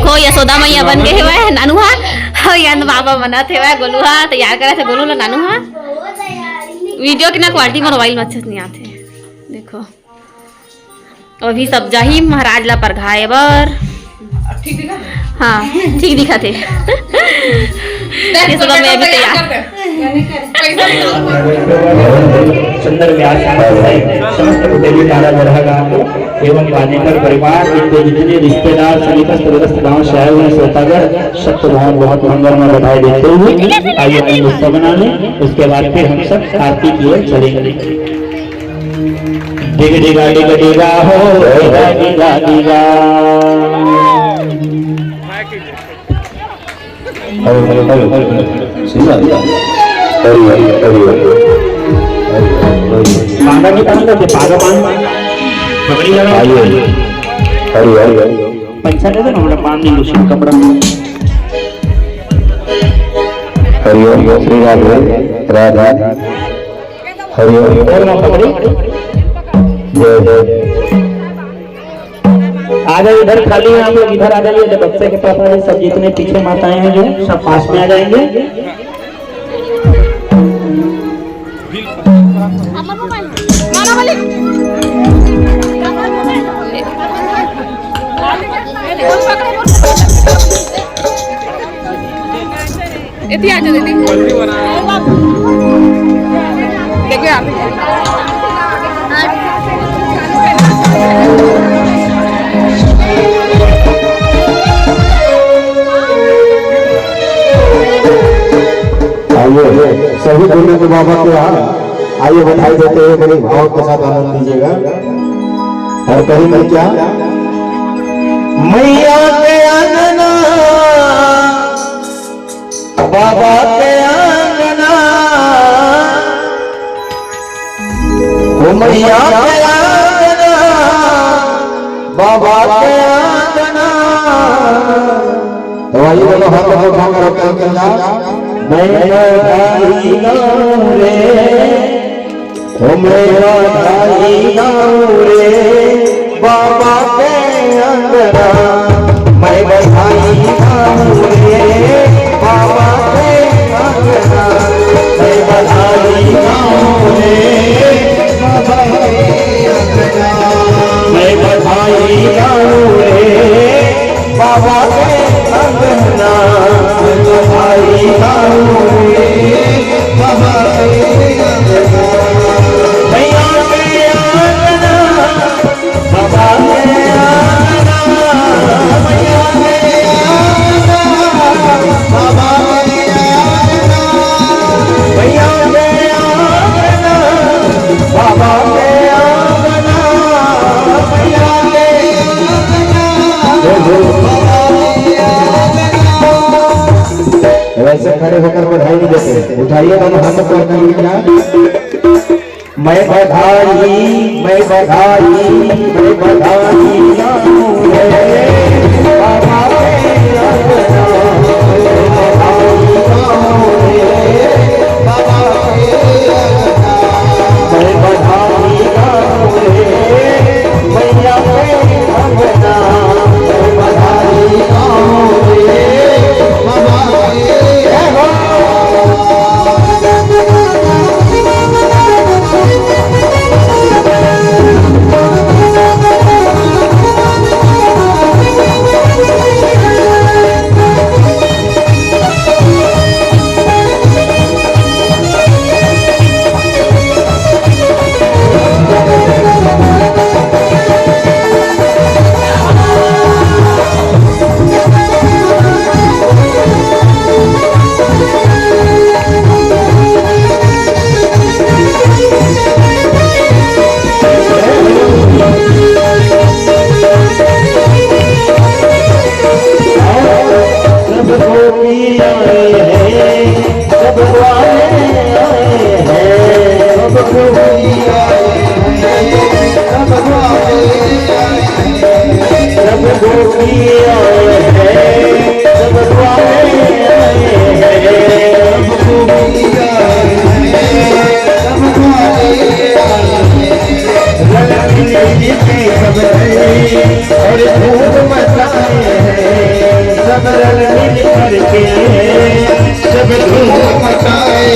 देखो यशोदा मैया बन गए हुए नानू हा यहाँ बाबा बना थे वह गोलू हा तैयार करे थे गोलू ला नानू हा वीडियो की ना क्वालिटी मोबाइल में अच्छे से नहीं आते देखो अभी सब जाही महाराज ला परघाए बर हाँ ठीक दिखा थे यशोदा मैया भी तैयार सुंदर समस्त देवी माला वर्ग एवं वानेकर परिवार इनके जितने रिश्तेदार समीपस्थ व्यवस्थ गाँव से आए हुए श्रोतागण सबको बहुत बहुत मंगल में बधाई देते हुए आइए हम उत्सव बना लें। उसके बाद फिर हम सब आरती किए चलेंगे। डिग डिगा डिग डिगा हो डिगा डिगा डिगा मांगा नहीं पानी करते पागा पान पकड़ी लगा आइए पैसा दे दो ना बड़ा पान नहीं लूसी कपड़ा हरिओम श्री राधे हरिओम और ना पकड़ी जय जय आ जाइए इधर खाली है आप लोग इधर आ जाइए जब बच्चे के पास आ जाए सब जितने पीछे माताएं हैं जो सब पास में आ जाएंगे। इतनी आ जाती देखिए आप आइए सभी दुनिया के बाबा के यहाँ आइए बधाई देते हुए बड़े भाव के साथ आनंद दीजिएगा। और कहीं मैं क्या मैया के आंगना बाबा के आंगना ओ मैया के आंगना बाबा के आंगना तो आइए दोनों हाथ में उठा कर रखते हैं मैं बधाई गाऊं रे ओ मेरा बधाई गाऊं रे बाबा के अंगना मैं बधाई गाऊं रे बाबा के अंगना मैं बधाई गाऊं रे बाबा के अंगना मैं बधाई गाऊं रे बाबा के अंगना मैं बधाई गाऊं रे बाबा के अंगना मैया के अंगना बाबा के अंगना मैया के अंगना बाबा के अंगना मैया के अंगना बाबा के अंगना मैया के वैसे खड़े होकर बधाई नहीं देते उठाइए दोनों हाथों को मैं बधाई मैं बधाई मैं बधाई गाऊं रे बाबा के अंगना मैं बधाई गाऊं रे बाबा के अंगना मैं बधाई गाऊं रे मैया के अंगना मैं बधाई गाऊं रे बाबा के और धूप मचाए हैं समरन मिल करके सब धूम मचाए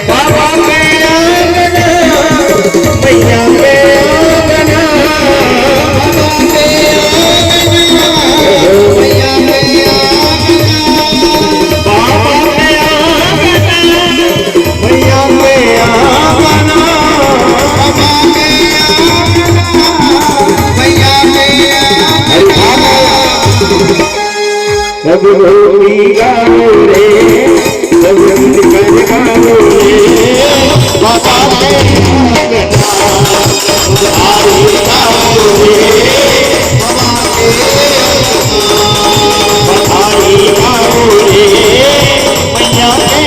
बाबा के आंगना मैया के आंगना बाबा के आंगना मैया के आंगना सब भूमि गाओ रे सब मिलकर गाओ रे बाबा के आंगना आई गाओ रे बाबा के आई गाओ रे मैया के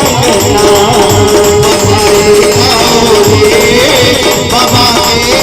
आंगना आई गाओ रे बाबा के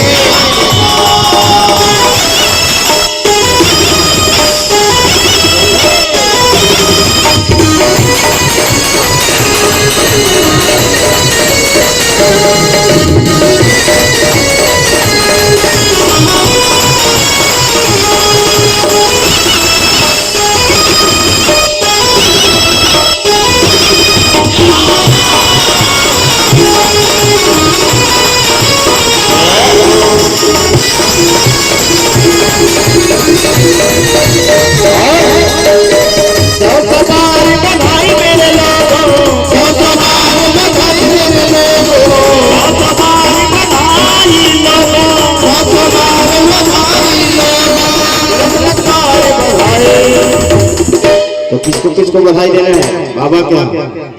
किसको बधाई देना है बाबा क्या,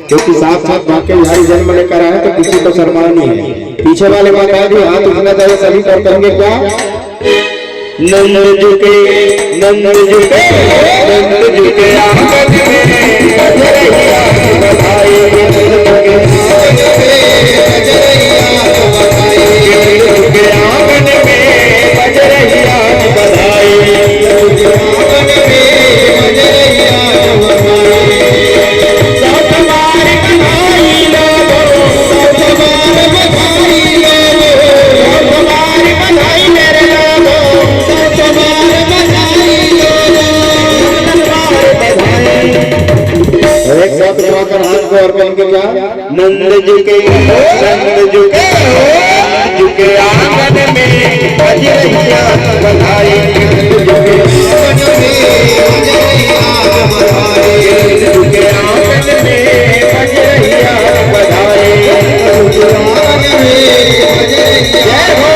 क्योंकि साथ साथ बाकी बिहारी जन्म लेकर आए तो किसी को शर्माना नहीं है। पीछे वाले माता भी हाथ उठना चाहिए, सभी कर करेंगे क्या नंद झुके नंद झुके नंद झुके आंगन में बजरैया बधाई झुके आंगन में बजरैया बधाई नंद झुके झुके आंगन में बजरैया बधाई झुके आंगन में बजरैया बधाई जय हो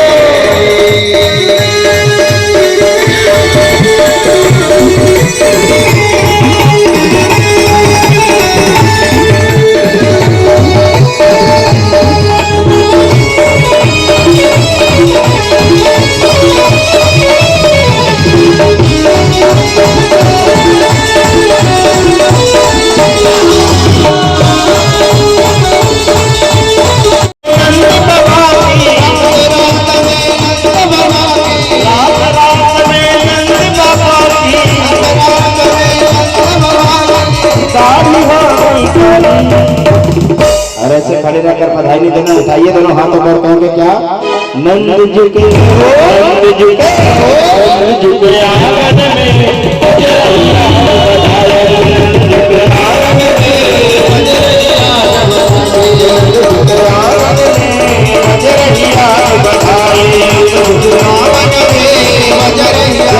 और ऐसे खड़े रहकर बधाई नहीं देना, उठाइए दोनों हाथों पर कहोगे क्या नंद झुके नंद झुके नंद झुके आंगन में बजरैया बधाई झुके आंगन में बजरैया बधाई झुके आंगन में बजरैया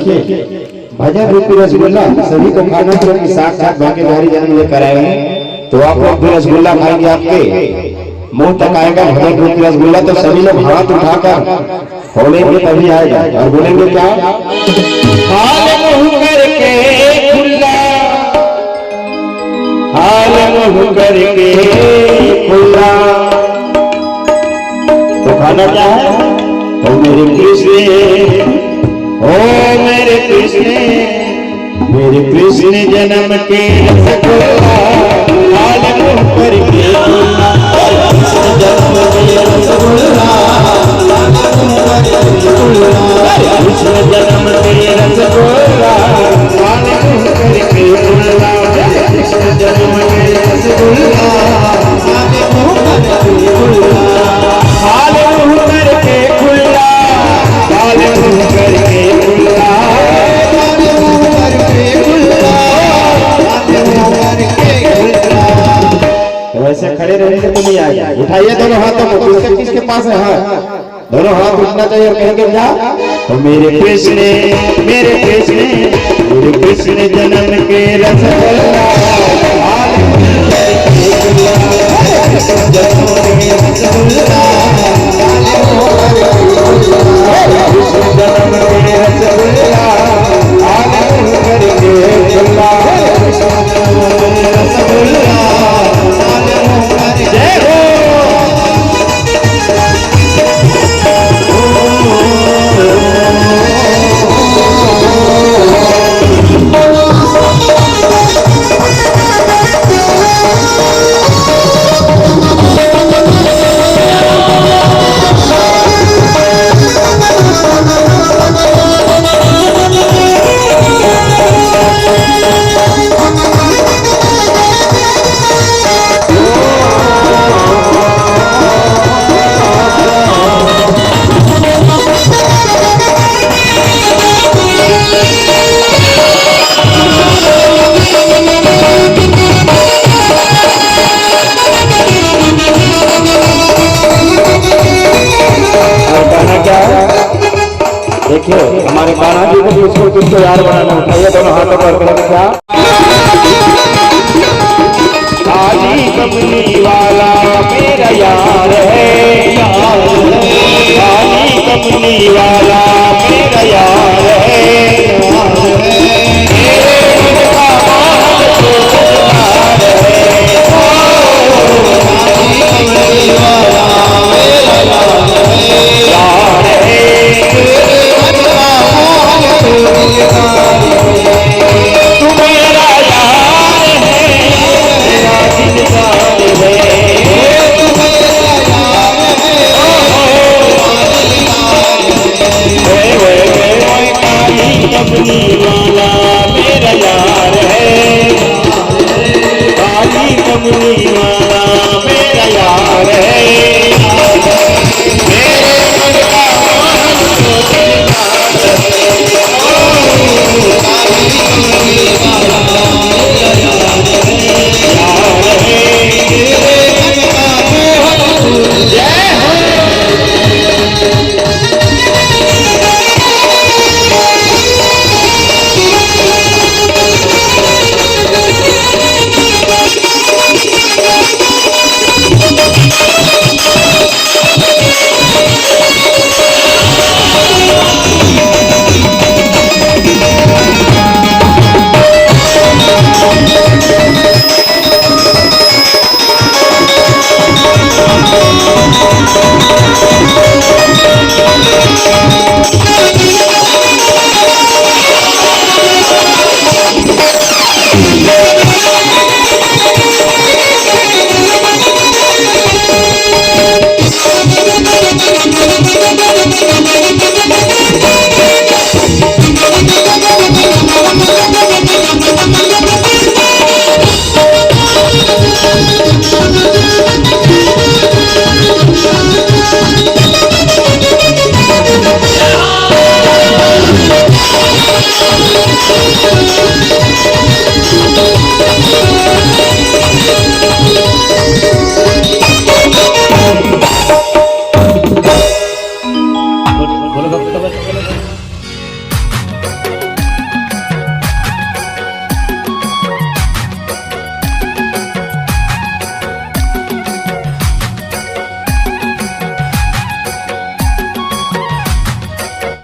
देखिए भजन रूपी रसगुल्ला सभी को खाना क्योंकि साक्षात भाग्य बिहारी जन्म लेकर आए हैं। तो आप लोग भी रसगुल्ला खाएंगे, आपके मुंह तक आएगा भजन रूपी रसगुल्ला। तो सभी लोग हाथ उठाकर खोलेंगे तभी आएगा और बोलेंगे क्या, हाल मुंह करके खुला, हाल मुंह करके खुला। तो खाना क्या है, ओ मेरे कृष्ण, ओ मेरे कृष्ण, मेरे कृष्ण जन्म के रसगुल्ला, हाल मुंह करके खुला, कृष्ण जन्म के रसगुल्ला, कृष्ण जन्म के रसगुल्ला, हाल मुंह करके खुला, कृष्ण जन्म के रसगुल्ला, हाल मुंह करके खुला, हाल मुंह करके खुला, हाल मुंह करके खुला, हाल मुंह करके खुला, हाल मुंह करके खुला। तो ऐसे खड़े रहने से तो नहीं आएगा। उठाइए दोनों हाथों को, किसके किसके पास है हाथ, दोनों हाथ उठना चाहिए और कहेंगे क्या, तो मेरे कृष्ण, मेरे कृष्ण, मेरे कृष्ण जन्म के रसगुल्ला, हाल मुंह करके खुला, कृष्ण जन्म के रसगुल्ला, हाल मुंह करके खुला, कृष्ण जन्म के रसगुल्ला, हाल मुंह करके खुला, कृष्ण जन्म के रसगुल्ला, हाल मुंह करके। जय हो। देखिए हमारे कान्हा जी को भी उसको किसको यार बनाना, उठाइए दोनों हाथों पर क्या